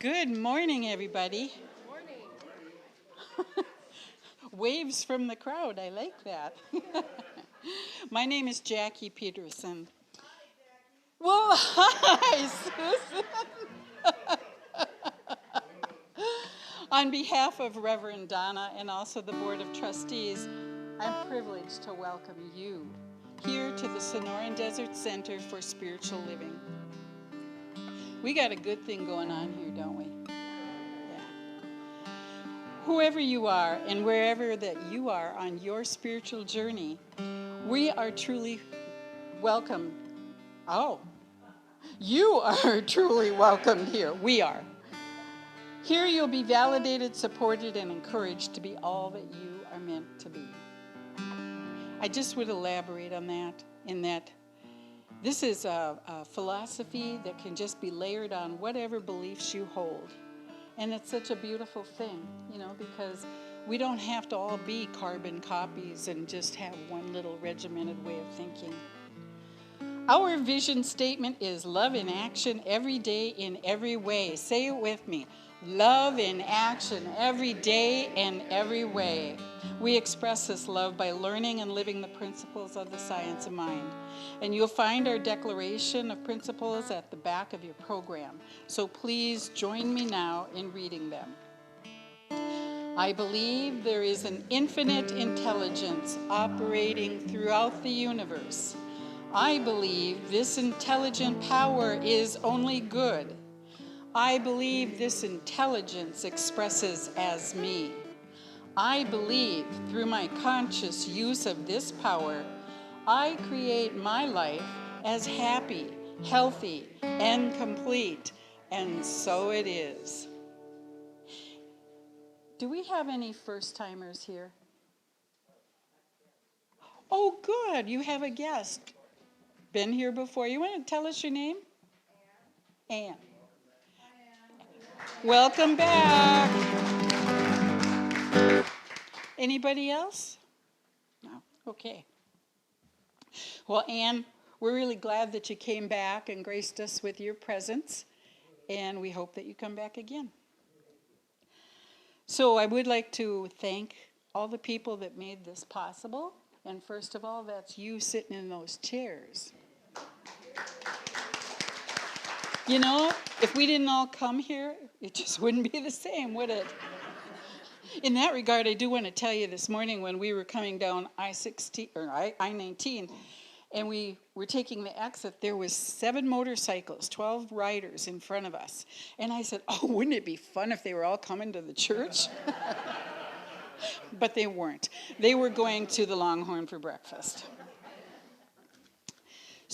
Good morning, everybody. Morning. Waves from the crowd, I like that. My name is Jackie Peterson. Well, hi, Susan. On behalf of Reverend Donna and also the Board of Trustees, I'm privileged to welcome you here to the Sonoran Desert Center for Spiritual Living. We got a good thing going on here, don't we? Whoever you are and wherever that you are on your spiritual journey, we are truly welcome. Oh, you are truly welcome here. We are. Here you'll be validated, supported, and encouraged to be all that you are meant to be. I just would elaborate on that in that this is a philosophy that can just be layered on whatever beliefs you hold. And it's such a beautiful thing, because we don't have to all be carbon copies and just have one little regimented way of thinking. Our vision statement is love in action every day in every way. Say it with me. Love in action every day and every way. We express this love by learning and living the principles of the science of mind. And you'll find our declaration of principles at the back of your program. So please join me now in reading them. I believe there is an infinite intelligence operating throughout the universe. I believe this intelligent power is only good. I believe this intelligence expresses as me. I believe through my conscious use of this power, I create my life as happy, healthy, and complete, and so it is. Do we have any first-timers here? Oh, good, you have a guest. Been here before. You want to tell us your name? Anne. Welcome back. Anybody else? No? Okay. Well, Anne, we're really glad that you came back and graced us with your presence, and we hope that you come back again. So I would like to thank all the people that made this possible, and first of all, that's you sitting in those chairs. If we didn't all come here, it just wouldn't be the same, would it? In that regard, I do want to tell you this morning when we were coming down I-19, and we were taking the exit, there was 7 motorcycles, 12 riders in front of us. And I said, oh, wouldn't it be fun if they were all coming to the church? But they weren't. They were going to the Longhorn for breakfast.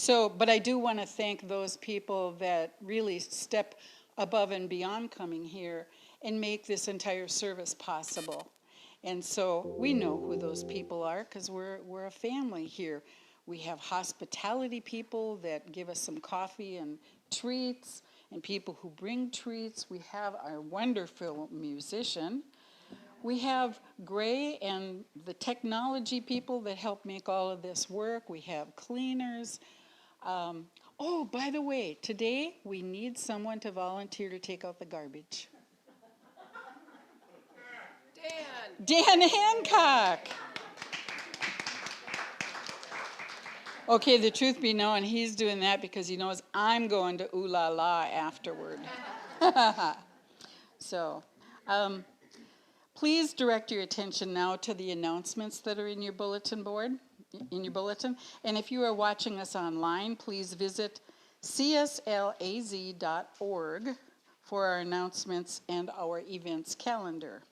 But I do want to thank those people that really step above and beyond coming here and make this entire service possible. And so we know who those people are because we're a family here. We have hospitality people that give us some coffee and treats, and people who bring treats. We have our wonderful musician. We have Gray and the technology people that help make all of this work. We have cleaners. By the way, today we need someone to volunteer to take out the garbage. Dan Hancock. Okay, the truth be known, he's doing that because he knows I'm going to Ooh La La afterward. Please direct your attention now to the announcements that are in your bulletin board. And if you are watching us online, please visit cslaz.org for our announcements and our events calendar.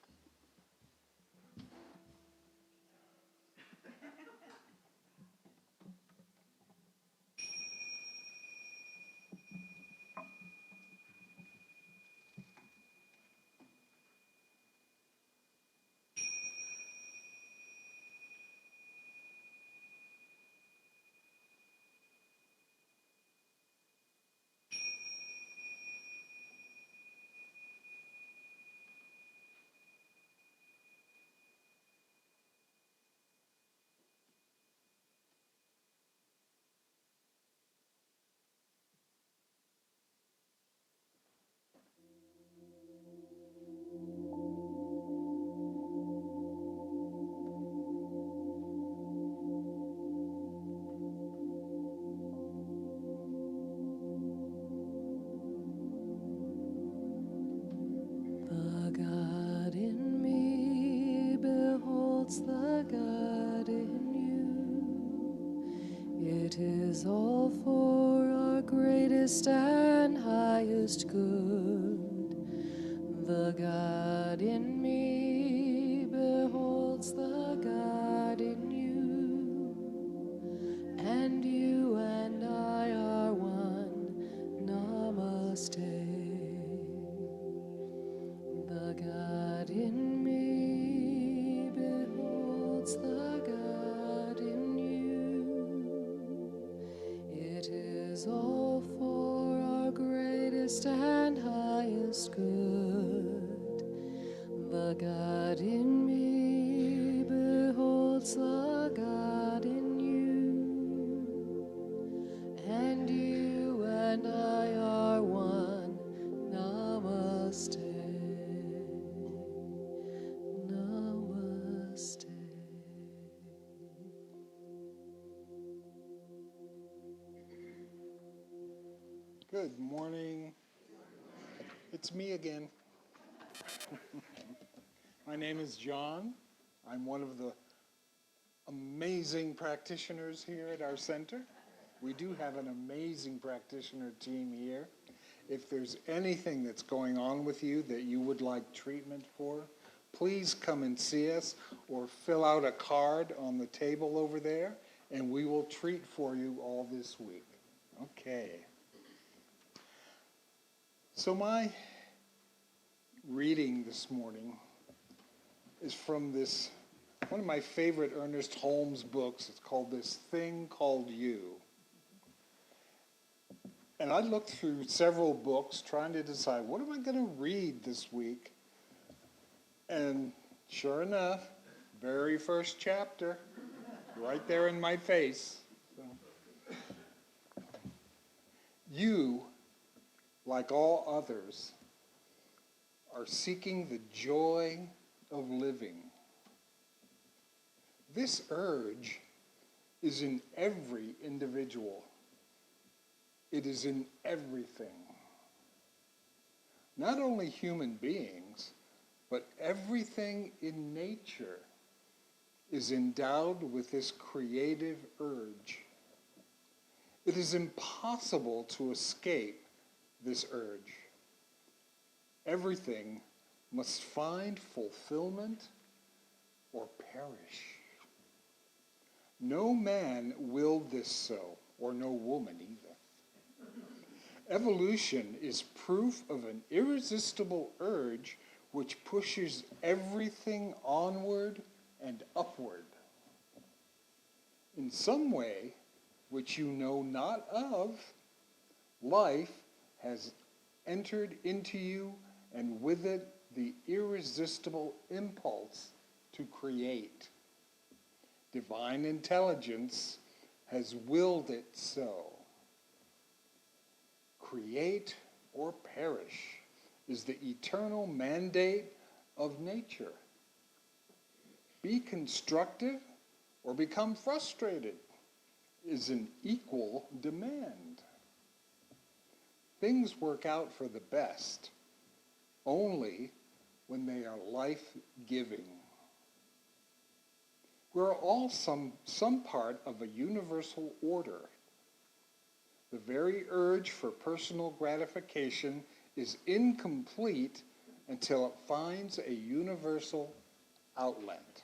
It is all for our greatest and highest good. The God in me beholds the God in you, and you and I are one. Namaste. The God in me beholds the God in you. It is all for our greatest and highest good. The God in me beholds the God in you, and you and I are one. Namaste. Namaste. Good morning. It's me again. My name is John. I'm one of the amazing practitioners here at our center. We do have an amazing practitioner team here. If there's anything that's going on with you that you would like treatment for, please come and see us or fill out a card on the table over there, and we will treat for you all this week. Okay. So my reading this morning is from one of my favorite Ernest Holmes books. It's called This Thing Called You. And I looked through several books trying to decide, what am I going to read this week? And sure enough, very first chapter, right there in my face. So, you, like all others, are seeking the joy of living. This urge is in every individual. It is in everything. Not only human beings, but everything in nature is endowed with this creative urge. It is impossible to escape this urge. Everything must find fulfillment or perish. No man willed this so, or no woman either. Evolution is proof of an irresistible urge which pushes everything onward and upward. In some way, which you know not of, life has entered into you, and with it the irresistible impulse to create. Divine intelligence has willed it so. Create or perish is the eternal mandate of nature. Be constructive or become frustrated is an equal demand. Things work out for the best only when they are life-giving. We're all some part of a universal order. The very urge for personal gratification is incomplete until it finds a universal outlet.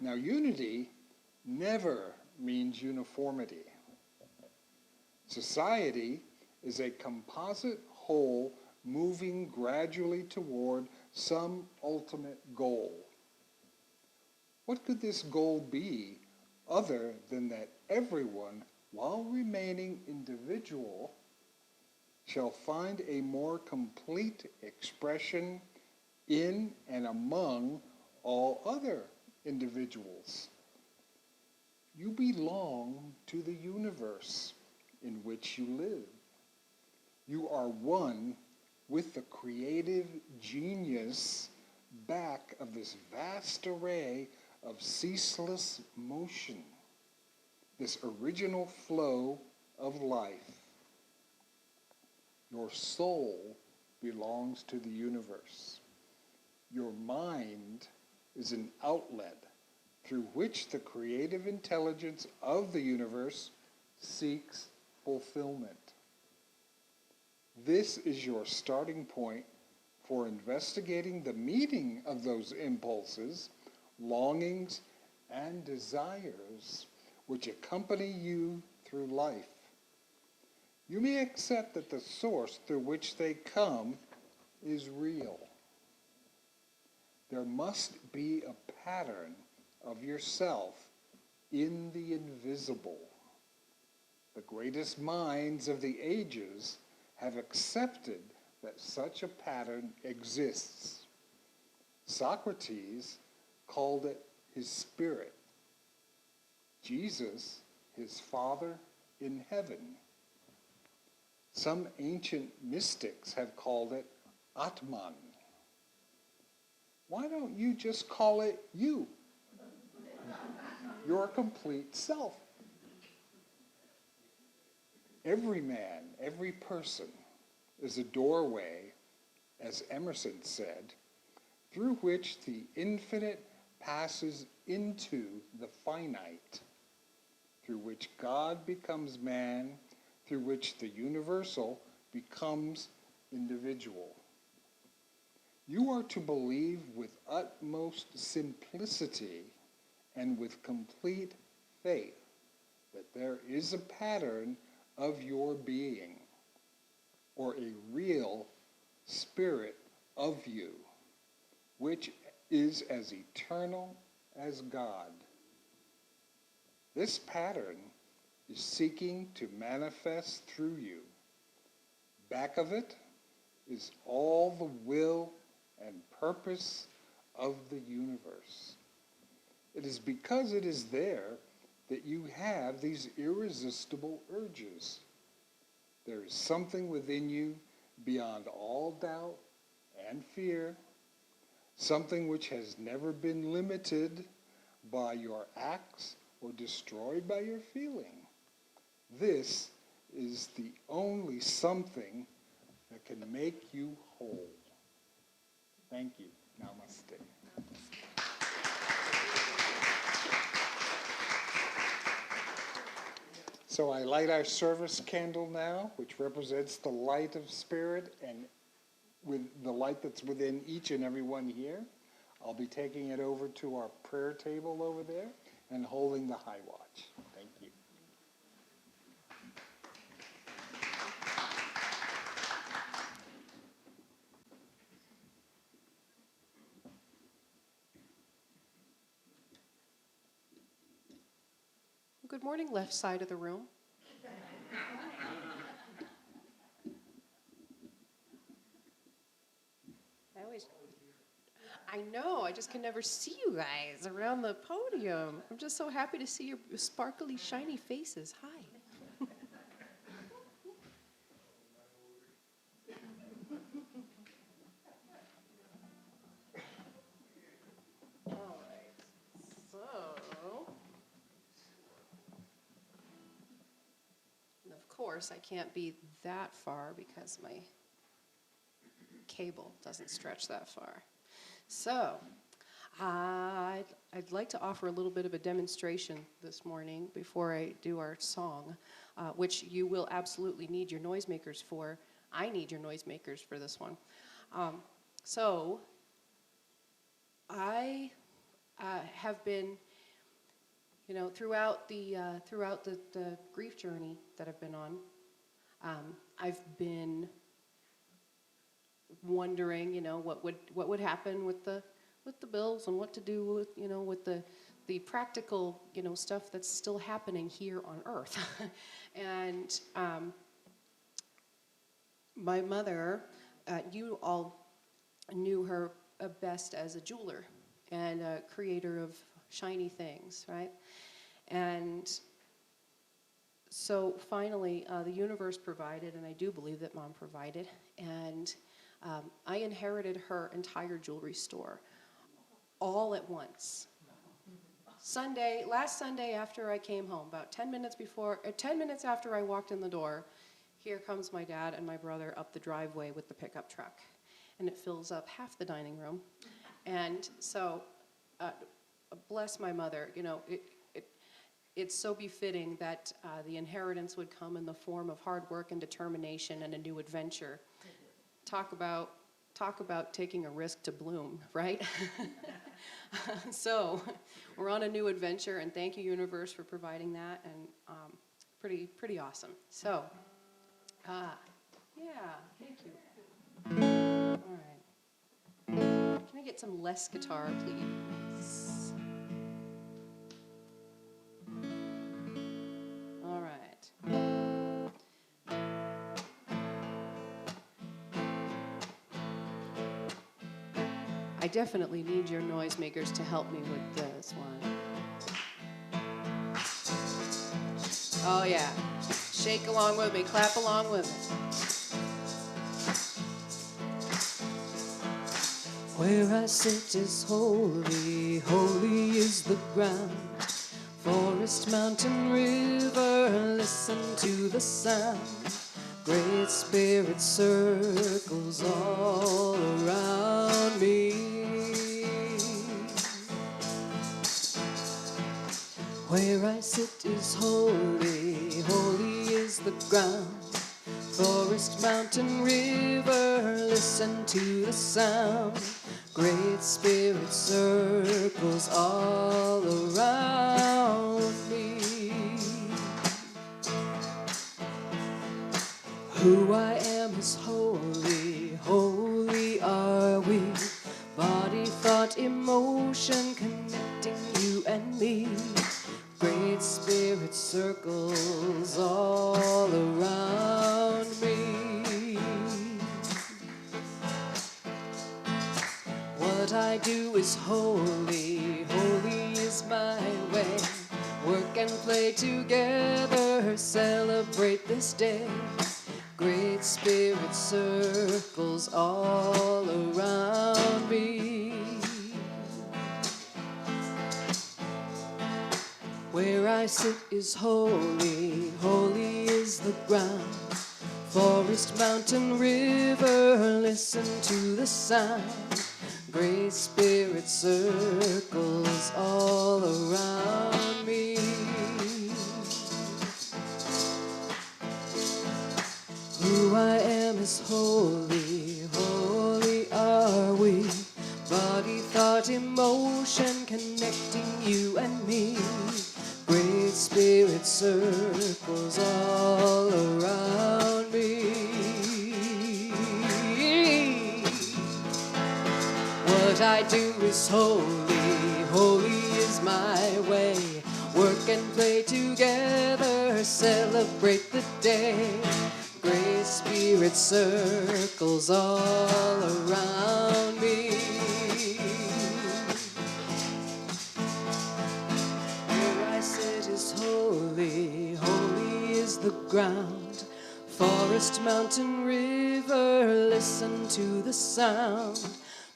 Now, unity never means uniformity. Society is a composite whole moving gradually toward some ultimate goal. What could this goal be other than that everyone, while remaining individual, shall find a more complete expression in and among all other individuals? You belong to the universe in which you live. You are one with the creative genius back of this vast array of ceaseless motion, this original flow of life. Your soul belongs to the universe. Your mind is an outlet through which the creative intelligence of the universe seeks fulfillment. This is your starting point for investigating the meaning of those impulses, longings, and desires which accompany you through life. You may accept that the source through which they come is real. There must be a pattern of yourself in the invisible. The greatest minds of the ages have accepted that such a pattern exists. Socrates called it his spirit. Jesus, his Father in heaven. Some ancient mystics have called it Atman. Why don't you just call it you? Your complete self. Every man, every person is a doorway, as Emerson said, through which the infinite passes into the finite, through which God becomes man, through which the universal becomes individual. You are to believe with utmost simplicity and with complete faith that there is a pattern of your being, or a real spirit of you, which is as eternal as God. This pattern is seeking to manifest through you. Back of it is all the will and purpose of the universe. It is because it is there that you have these irresistible urges. There is something within you beyond all doubt and fear, something which has never been limited by your acts or destroyed by your feeling. This is the only something that can make you whole. Thank you. Namaste. So I light our service candle now, which represents the light of spirit and with the light that's within each and every one here. I'll be taking it over to our prayer table over there and holding the high watch. Thank you. Good morning, left side of the room. I know, I just can never see you guys around the podium. I'm just so happy to see your sparkly, shiny faces. Hi. All right, so, and of course, I can't be that far because my cable doesn't stretch that far. So, I'd like to offer a little bit of a demonstration this morning before I do our song, which you will absolutely need your noisemakers for. I need your noisemakers for this one. So, I have been, throughout the grief journey that I've been on, I've been wondering, what would happen with the bills and what to do with, with the practical, stuff that's still happening here on Earth. And my mother, you all knew her best as a jeweler and a creator of shiny things, right? And so finally, the universe provided, and I do believe that Mom provided, and I inherited her entire jewelry store all at once. Last Sunday after I came home, about 10 minutes after I walked in the door, here comes my dad and my brother up the driveway with the pickup truck. And it fills up half the dining room. And so bless my mother. You know, it's so befitting that the inheritance would come in the form of hard work and determination and a new adventure. Talk about taking a risk to bloom, right? So we're on a new adventure, and thank you, universe, for providing that, and pretty awesome. So, yeah, thank you. All right. Can I get some less guitar, please? All right. I definitely need your noisemakers to help me with this one. Oh yeah, shake along with me, clap along with me. Where I sit is holy, holy is the ground. Forest, mountain, river, listen to the sound. Great Spirit circles all around me. Where I sit is holy, holy is the ground. Forest, mountain, river, listen to the sound. Great Spirit circles all around me. Who I am is holy, holy are we. Body, thought, emotion, connecting you and me. Great Spirit circles all around me. What I do is holy, holy is my way. Work and play together, celebrate this day. Great Spirit circles all around me. Where I sit is holy, holy is the ground. Forest, mountain, river, listen to the sound. Great Spirit circles all around me. Who I am is holy, holy are we. Body, thought, emotion, connecting you and me. Great Spirit circles all around me. What I do is holy, holy is my way. Work and play together, celebrate the day. Great Spirit circles all around me. Where I sit is holy, holy is the ground. Forest, mountain, river, listen to the sound.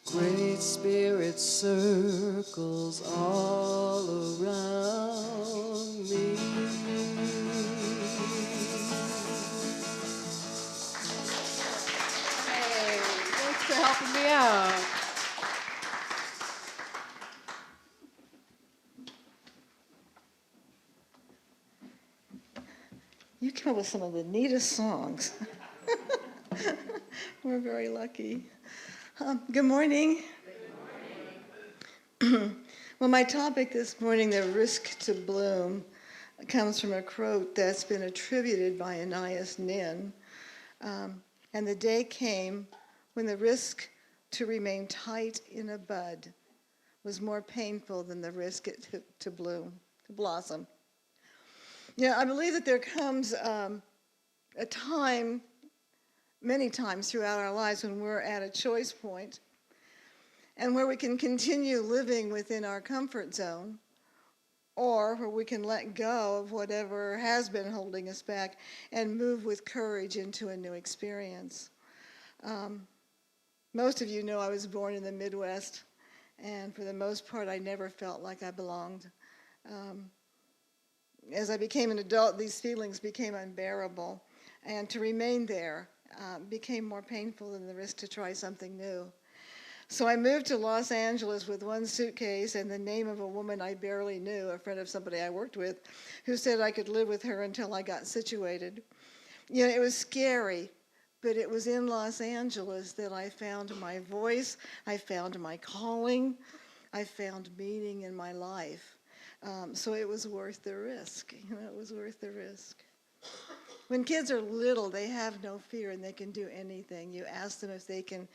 Great Spirit circles all around me. Hey, thanks for helping me out. You come up with some of the neatest songs. We're very lucky. Good morning. Good morning. Well, my topic this morning, the risk to bloom, comes from a quote that's been attributed by Anais Nin. And the day came when the risk to remain tight in a bud was more painful than the risk to bloom, to blossom. Yeah, I believe that there comes a time, many times throughout our lives, when we're at a choice point and where we can continue living within our comfort zone, or where we can let go of whatever has been holding us back and move with courage into a new experience. Most of you know I was born in the Midwest, and for the most part, I never felt like I belonged. As I became an adult, these feelings became unbearable, and to remain there became more painful than the risk to try something new. So I moved to Los Angeles with one suitcase and the name of a woman I barely knew, a friend of somebody I worked with, who said I could live with her until I got situated. You know, it was scary, but it was in Los Angeles that I found my voice, I found my calling, I found meaning in my life. So it was worth the risk. You know, it was worth the risk. When kids are little, they have no fear and they can do anything. You ask them if they can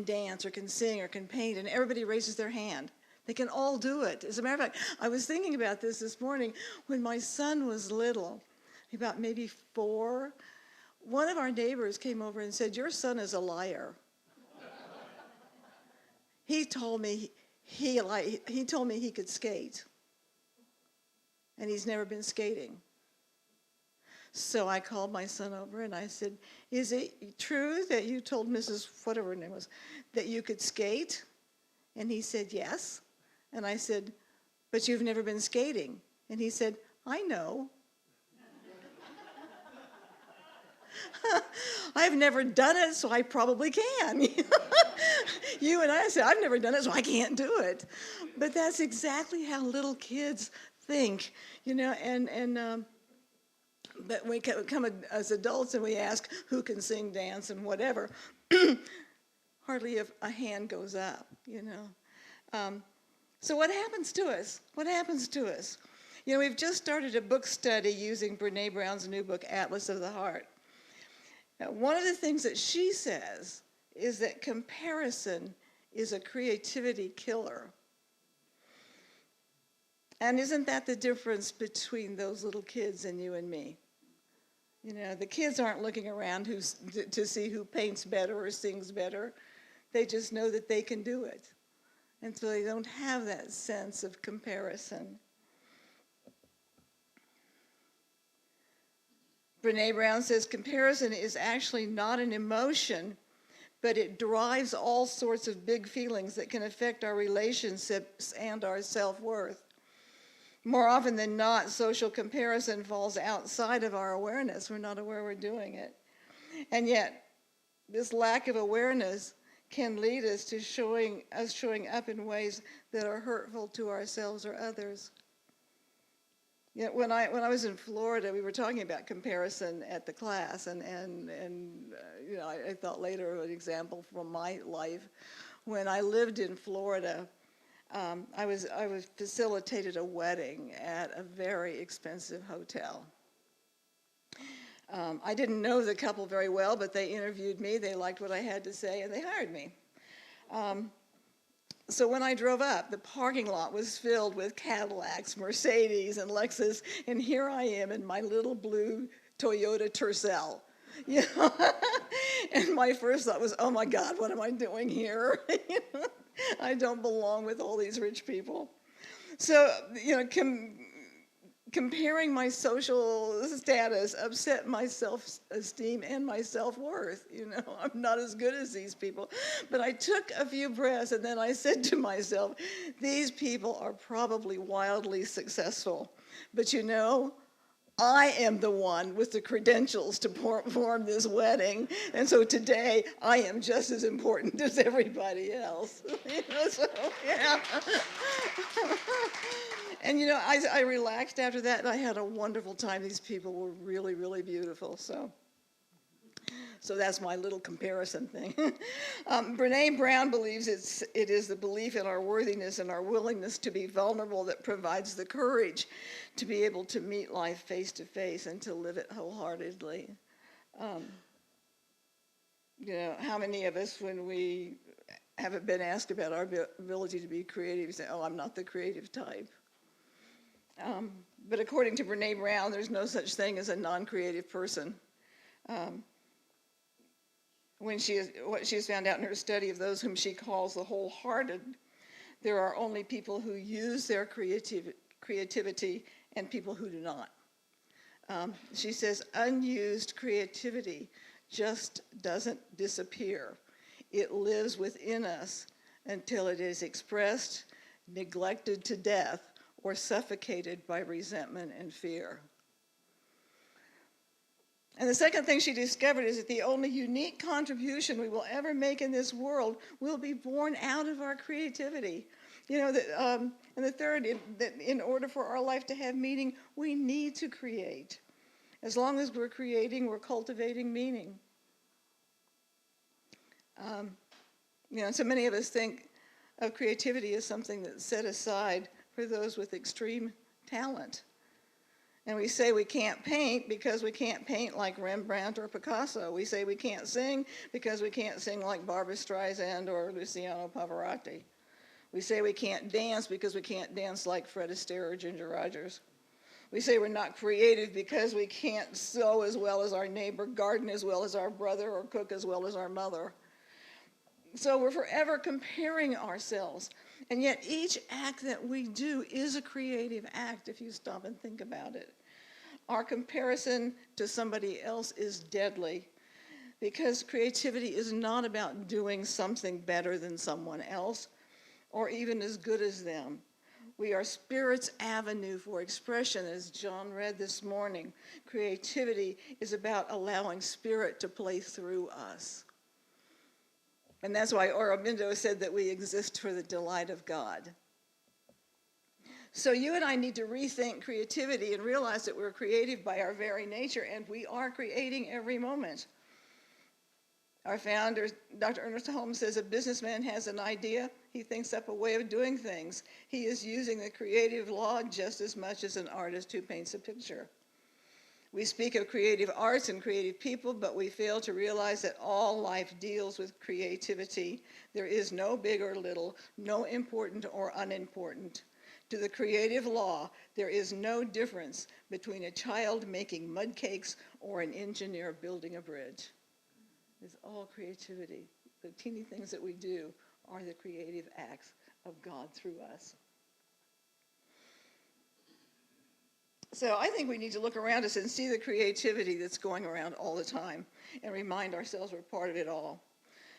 dance or can sing or can paint, and everybody raises their hand. They can all do it. As a matter of fact, I was thinking about this morning when my son was little, about maybe 4. One of our neighbors came over and said, "Your son is a liar." He told me he could skate, and he's never been skating. So I called my son over and I said, "Is it true that you told Mrs. whatever her name was that you could skate?" And he said, "Yes." And I said, "But you've never been skating." And he said, "I know." I've never done it, so I probably can. You and I said, "I've never done it, so I can't do it." But that's exactly how little kids think, you know, but we come as adults and we ask who can sing, dance, and whatever. Hardly a hand goes up, you know. So what happens to us? What happens to us? You know, we've just started a book study using Brene Brown's new book, Atlas of the Heart. Now, one of the things that she says is that comparison is a creativity killer. And isn't that the difference between those little kids and you and me? You know, the kids aren't looking around to see who paints better or sings better. They just know that they can do it. And so they don't have that sense of comparison. Brene Brown says comparison is actually not an emotion, but it drives all sorts of big feelings that can affect our relationships and our self-worth. More often than not, social comparison falls outside of our awareness. We're not aware we're doing it. And yet, this lack of awareness can lead us to showing up in ways that are hurtful to ourselves or others. You know, when I was in Florida, we were talking about comparison at the class, and you know, I thought later of an example from my life. When I lived in Florida, I was facilitated a wedding at a very expensive hotel. I didn't know the couple very well, but they interviewed me. They liked what I had to say, and they hired me. So when I drove up, the parking lot was filled with Cadillacs, Mercedes, and Lexus, and here I am in my little blue Toyota Tercel. You know? And my first thought was, "Oh my God, what am I doing here?" You know? I don't belong with all these rich people. So, you know, comparing my social status upset my self-esteem and my self-worth. You know, I'm not as good as these people. But I took a few breaths and then I said to myself, these people are probably wildly successful. But you know, I am the one with the credentials to perform this wedding, and so today I am just as important as everybody else. You know, so yeah. And you know, I relaxed after that, and I had a wonderful time. These people were really, really beautiful. So that's my little comparison thing. Brene Brown believes it is the belief in our worthiness and our willingness to be vulnerable that provides the courage to be able to meet life face to face and to live it wholeheartedly. You know, how many of us, when we haven't been asked about our ability to be creative, say, "Oh, I'm not the creative type." But according to Brene Brown, there's no such thing as a non-creative person. What she has found out in her study of those whom she calls the wholehearted, there are only people who use their creativity and people who do not. She says unused creativity just doesn't disappear. It lives within us until it is expressed, neglected to death, or suffocated by resentment and fear. And the second thing she discovered is that the only unique contribution we will ever make in this world will be born out of our creativity. And the third, that in order for our life to have meaning, we need to create. As long as we're creating, we're cultivating meaning. So many of us think of creativity as something that's set aside for those with extreme talent. And we say we can't paint because we can't paint like Rembrandt or Picasso. We say we can't sing because we can't sing like Barbra Streisand or Luciano Pavarotti. We say we can't dance because we can't dance like Fred Astaire or Ginger Rogers. We say we're not creative because we can't sew as well as our neighbor, garden as well as our brother, or cook as well as our mother. So we're forever comparing ourselves. And yet each act that we do is a creative act if you stop and think about it. Our comparison to somebody else is deadly because creativity is not about doing something better than someone else or even as good as them. We are Spirit's avenue for expression, as John read this morning. Creativity is about allowing Spirit to play through us. And that's why Aurobindo said that we exist for the delight of God. So you and I need to rethink creativity and realize that we're creative by our very nature, and we are creating every moment. Our founder, Dr. Ernest Holmes, says a businessman has an idea, he thinks up a way of doing things. He is using the creative law just as much as an artist who paints a picture. We speak of creative arts and creative people, but we fail to realize that all life deals with creativity. There is no big or little, no important or unimportant. To the creative law, there is no difference between a child making mud cakes or an engineer building a bridge. It's all creativity. The teeny things that we do are the creative acts of God through us. So I think we need to look around us and see the creativity that's going around all the time and remind ourselves we're part of it all.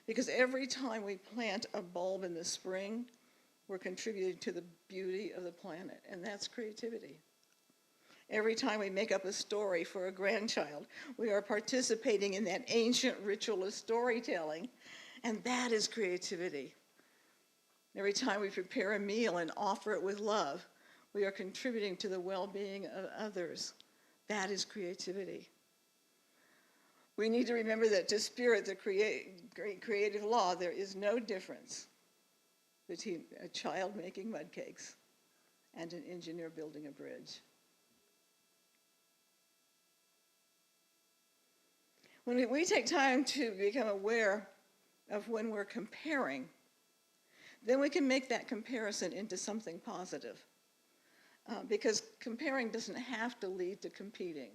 Because every time we plant a bulb in the spring, we're contributing to the beauty of the planet, and that's creativity. Every time we make up a story for a grandchild, we are participating in that ancient ritual of storytelling, and that is creativity. Every time we prepare a meal and offer it with love, we are contributing to the well-being of others. That is creativity. We need to remember that to Spirit, the creative law, there is no difference between a child making mud cakes and an engineer building a bridge. When we take time to become aware of when we're comparing, then we can make that comparison into something positive. Because comparing doesn't have to lead to competing.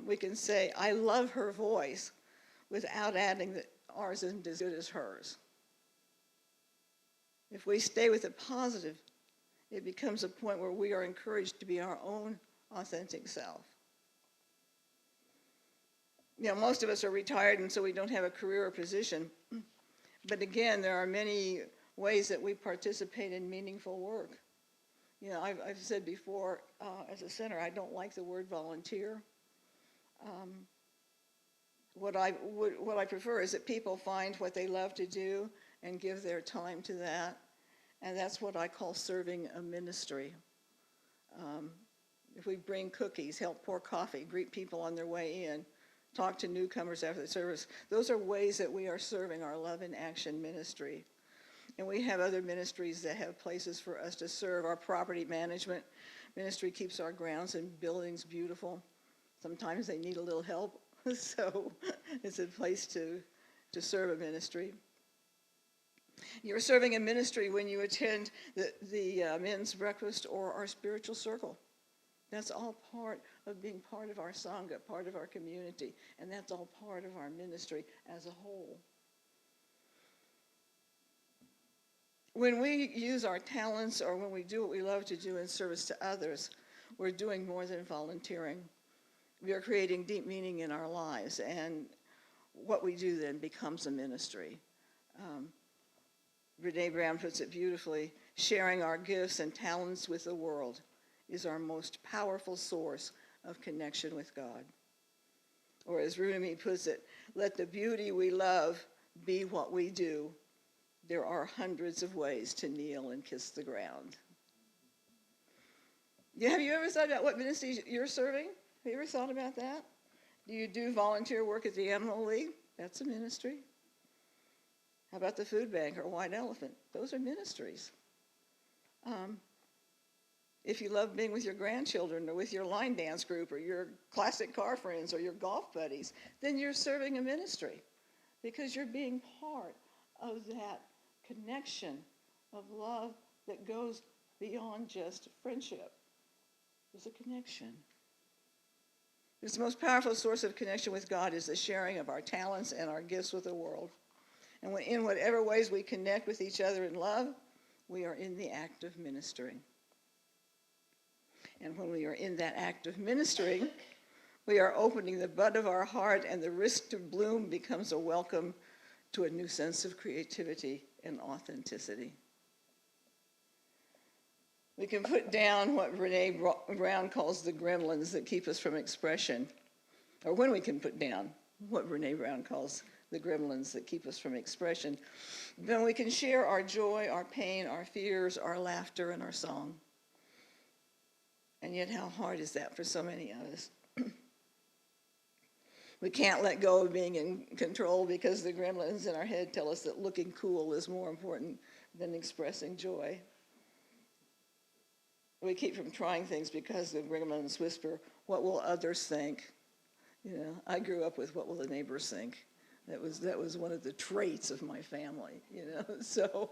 We can say, I love her voice, without adding that ours isn't as good as hers. If we stay with the positive, it becomes a point where we are encouraged to be our own authentic self. Most of us are retired, and so we don't have a career or position. But again, there are many ways that we participate in meaningful work. I've said before, as a center, I don't like the word volunteer. What I prefer is that people find what they love to do and give their time to that, and that's what I call serving a ministry. If we bring cookies, help pour coffee, greet people on their way in, talk to newcomers after the service, those are ways that we are serving our Love in Action ministry. And we have other ministries that have places for us to serve. Our property management ministry keeps our grounds and buildings beautiful. Sometimes they need a little help, so it's a place to serve a ministry. You're serving a ministry when you attend the men's breakfast or our spiritual circle. That's all part of being part of our Sangha, part of our community, and that's all part of our ministry as a whole. When we use our talents or when we do what we love to do in service to others, we're doing more than volunteering. We are creating deep meaning in our lives, and what we do then becomes a ministry. Brene Brown puts it beautifully, sharing our gifts and talents with the world is our most powerful source of connection with God. Or as Rumi puts it, let the beauty we love be what we do. There are hundreds of ways to kneel and kiss the ground. Yeah, have you ever thought about what ministry you're serving? Have you ever thought about that? Do you do volunteer work at the Animal League? That's a ministry. How about the food bank or White Elephant? Those are ministries. If you love being with your grandchildren or with your line dance group or your classic car friends or your golf buddies, then you're serving a ministry because you're being part of that connection of love that goes beyond just friendship. There's a connection. The most powerful source of connection with God is the sharing of our talents and our gifts with the world. And in whatever ways we connect with each other in love, we are in the act of ministering. And when we are in that act of ministering, we are opening the bud of our heart, and the risk to bloom becomes a welcome to a new sense of creativity and authenticity. We can put down what Brene Brown calls the gremlins that keep us from expression, or when we can put down what Brene Brown calls the gremlins that keep us from expression, then we can share our joy, our pain, our fears, our laughter, and our song. And yet, how hard is that for so many of us? We can't let go of being in control because the gremlins in our head tell us that looking cool is more important than expressing joy. We keep from trying things because the gremlins whisper, what will others think? You know, I grew up with what will the neighbors think? That was one of the traits of my family, you know, so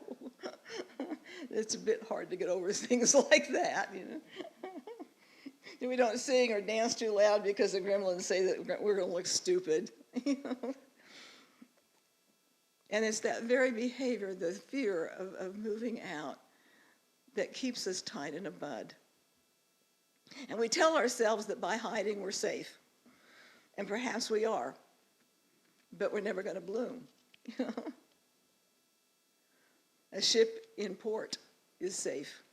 it's a bit hard to get over things like that, you know. We don't sing or dance too loud because the gremlins say that we're going to look stupid, you know. And it's that very behavior, the fear of moving out, that keeps us tied in a bud. And we tell ourselves that by hiding we're safe. And perhaps we are. But we're never going to bloom. A ship in port is safe.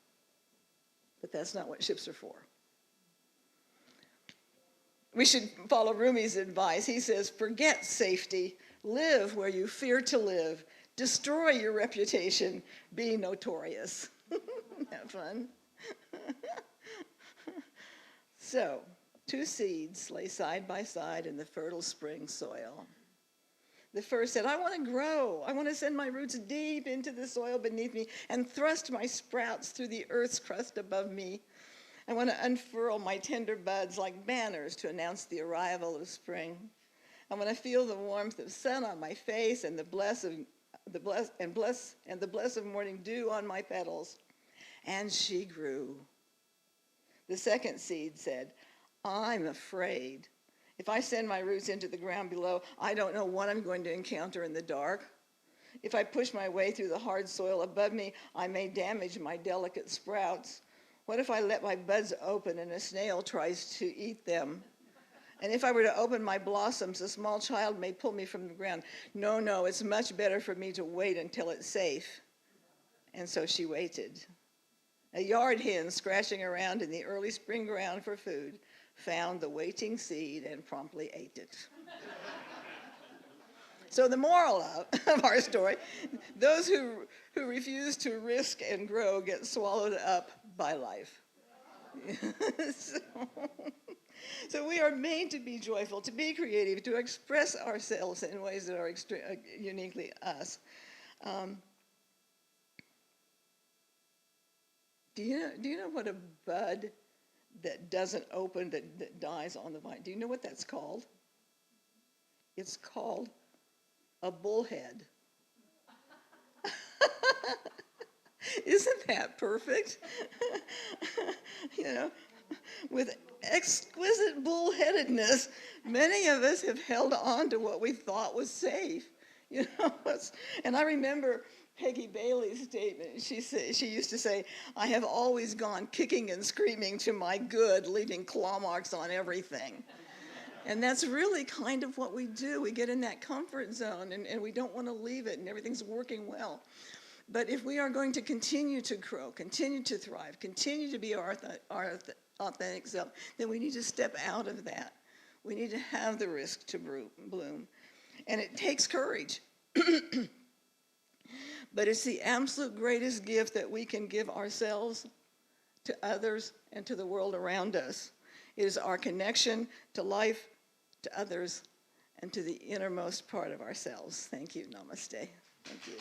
But that's not what ships are for. We should follow Rumi's advice. He says, forget safety. Live where you fear to live. Destroy your reputation. Be notorious. Have fun. So, two seeds lay side by side in the fertile spring soil. The first said, I want to grow. I want to send my roots deep into the soil beneath me and thrust my sprouts through the earth's crust above me. I want to unfurl my tender buds like banners to announce the arrival of spring. I want to feel the warmth of sun on my face and the blessed morning dew on my petals. And she grew. The second seed said, I'm afraid. If I send my roots into the ground below, I don't know what I'm going to encounter in the dark. If I push my way through the hard soil above me, I may damage my delicate sprouts. What if I let my buds open and a snail tries to eat them? And if I were to open my blossoms, a small child may pull me from the ground. No, it's much better for me to wait until it's safe. And so she waited. A yard hen scratching around in the early spring ground for food found the waiting seed and promptly ate it. So the moral of our story, those who refuse to risk and grow get swallowed up by life. So we are made to be joyful, to be creative, to express ourselves in ways that are uniquely us. Do you know what a bud that doesn't open, that dies on the vine? Do you know what that's called? It's called a bullhead. Isn't that perfect? You know, with exquisite bullheadedness, many of us have held on to what we thought was safe. You know, and I remember Peggy Bailey's statement. She used to say, I have always gone kicking and screaming to my good, leaving claw marks on everything. And that's really kind of what we do. We get in that comfort zone, and we don't want to leave it, and everything's working well. But if we are going to continue to grow, continue to thrive, continue to be our authentic self, then we need to step out of that. We need to have the risk to bloom. And it takes courage. But it's the absolute greatest gift that we can give ourselves, to others, and to the world around us. It is our connection to life, to others, and to the innermost part of ourselves. Thank you. Namaste. Thank you.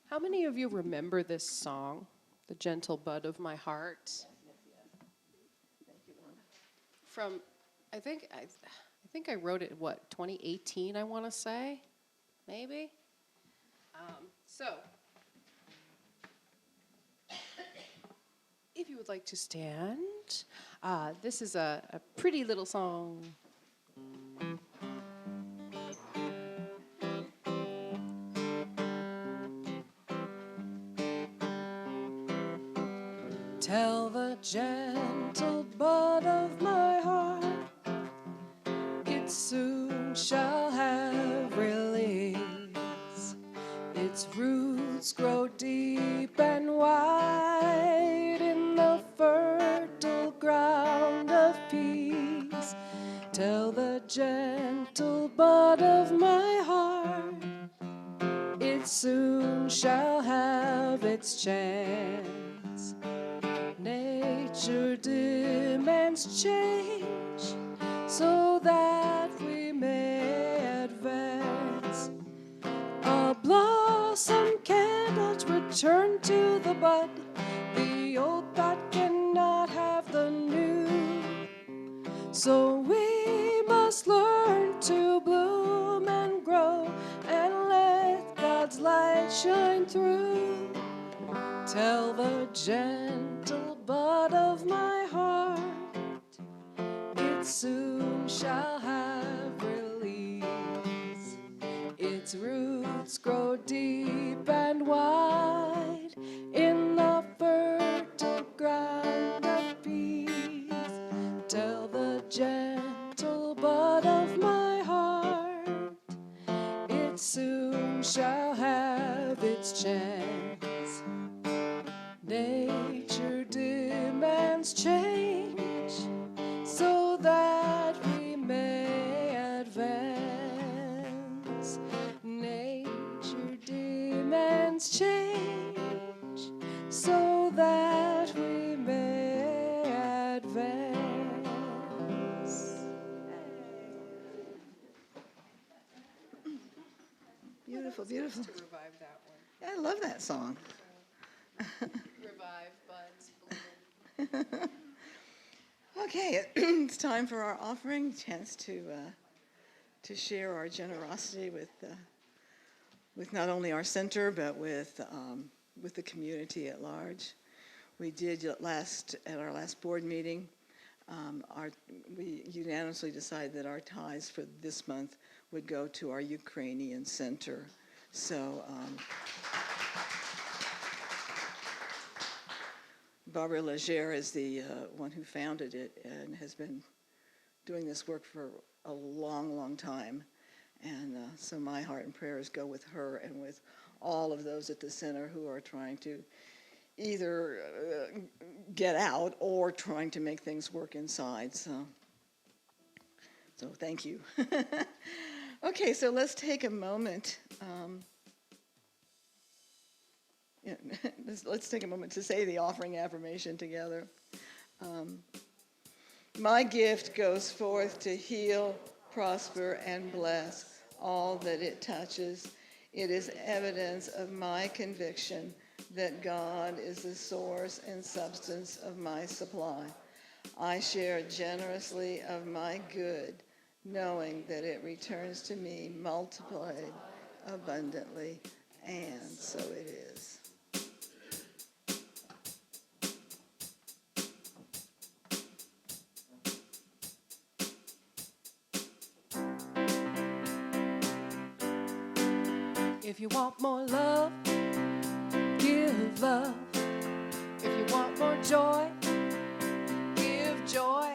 How many of you remember this song, The Gentle Bud of My Heart? From, I think I wrote it, 2018, I want to say? Maybe? So, if you would like to stand, this is a pretty little song. Tell the gentle bud of my heart, it soon shall have release. Its roots grow deep and wide in the fertile ground of peace. Tell the gentle bud of my heart, it soon shall have its chance. Nature demands change so that we may advance. A blossom cannot return to the bud. The old bud cannot have the new. So we must learn to bloom and grow and let God's light shine through. Tell the gentle bud of my heart, it soon shall have release. Its roots grow deep and wide in the fertile ground of peace. Tell the gentle bud of my heart, it soon shall have its chance. Nature demands change so that we may advance. Nature demands change so that we may advance. Beautiful, beautiful. To revive that one. I love that song. Revive buds, bloom. Okay, it's time for our offering. Chance to share our generosity with not only our center but with the community at large. We did at our last board meeting. We unanimously decided that our tithes for this month would go to our Ukrainian center. So. Barbara Legere is the one who founded it and has been doing this work for a long, long time. And so my heart and prayers go with her and with all of those at the center who are trying to either get out or trying to make things work inside. So thank you. Okay, so let's take a moment. Let's take a moment to say the offering affirmation together. My gift goes forth to heal, prosper, and bless all that it touches. It is evidence of my conviction that God is the source and substance of my supply. I share generously of my good, knowing that it returns to me multiplied abundantly, and so it is. If you want more love, give love. If you want more joy, give joy.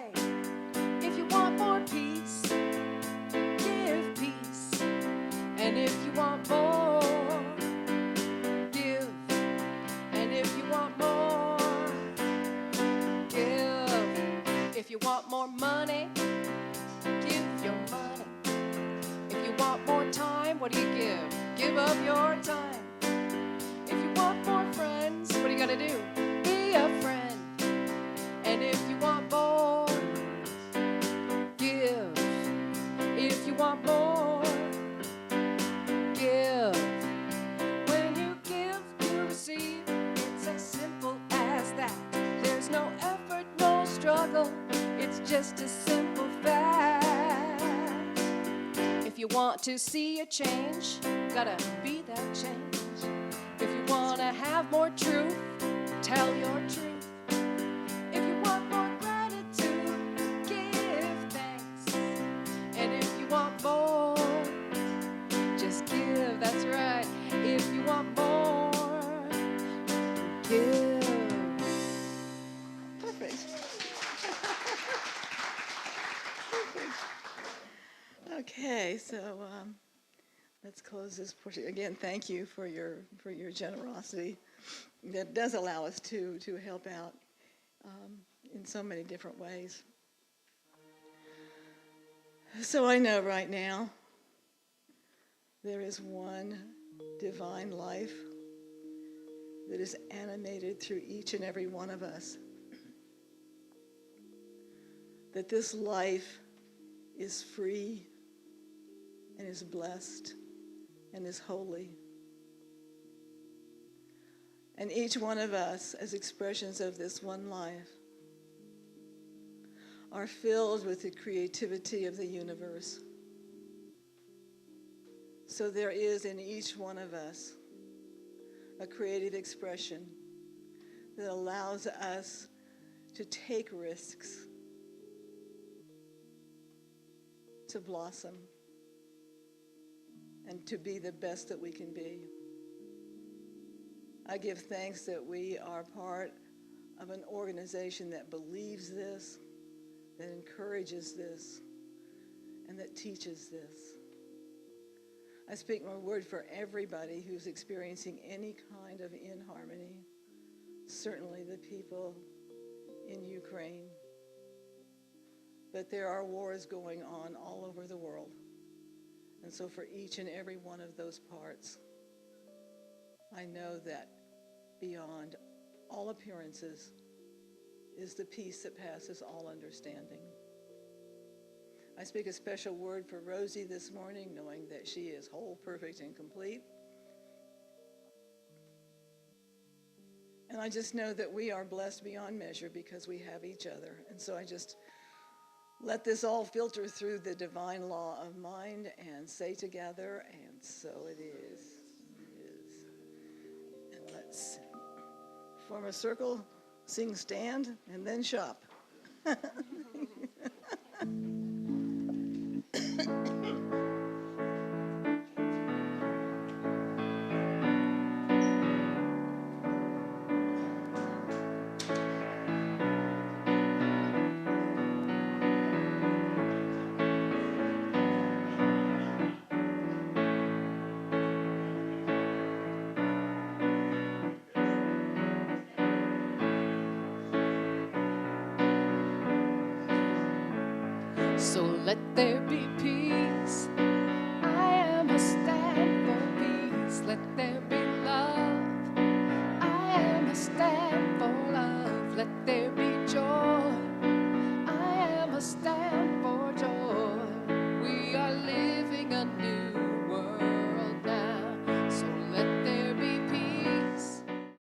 If you want more peace, give peace. And if you want more Give up your time. If you want more friends, what do you gotta do? Be a friend. And if you want more, give. If you want more, give. When you give, you receive. It's as simple as that. There's no effort, no struggle. It's just a simple fact. If you want to see a change, gotta be that change. If you wanna have more truth, tell your truth. If you want more gratitude, give thanks. And if you want more, just give, that's right. If you want more, give. Perfect. Okay, so let's close this portion. Again, thank you for your generosity. That does allow us to help out in so many different ways. So I know right now there is one divine life that is animated through each and every one of us. That this life is free and is blessed and is holy. And each one of us, as expressions of this one life, are filled with the creativity of the universe. So there is in each one of us a creative expression that allows us to take risks, to blossom, and to be the best that we can be. I give thanks that we are part of an organization that believes this, that encourages this, and that teaches this. I speak my word for everybody who's experiencing any kind of inharmony, certainly the people in Ukraine. But there are wars going on all over the world. And so for each and every one of those parts, I know that beyond all appearances is the peace that passes all understanding. I speak a special word for Rosie this morning, knowing that she is whole, perfect, and complete. And I just know that we are blessed beyond measure because we have each other. And so I just let this all filter through the divine law of mind and say together, and so it is. It is. And let's form a circle, sing stand, and then shop. So let there be peace. I am a stand for peace. Let there be love. I am a stand for love. Let there be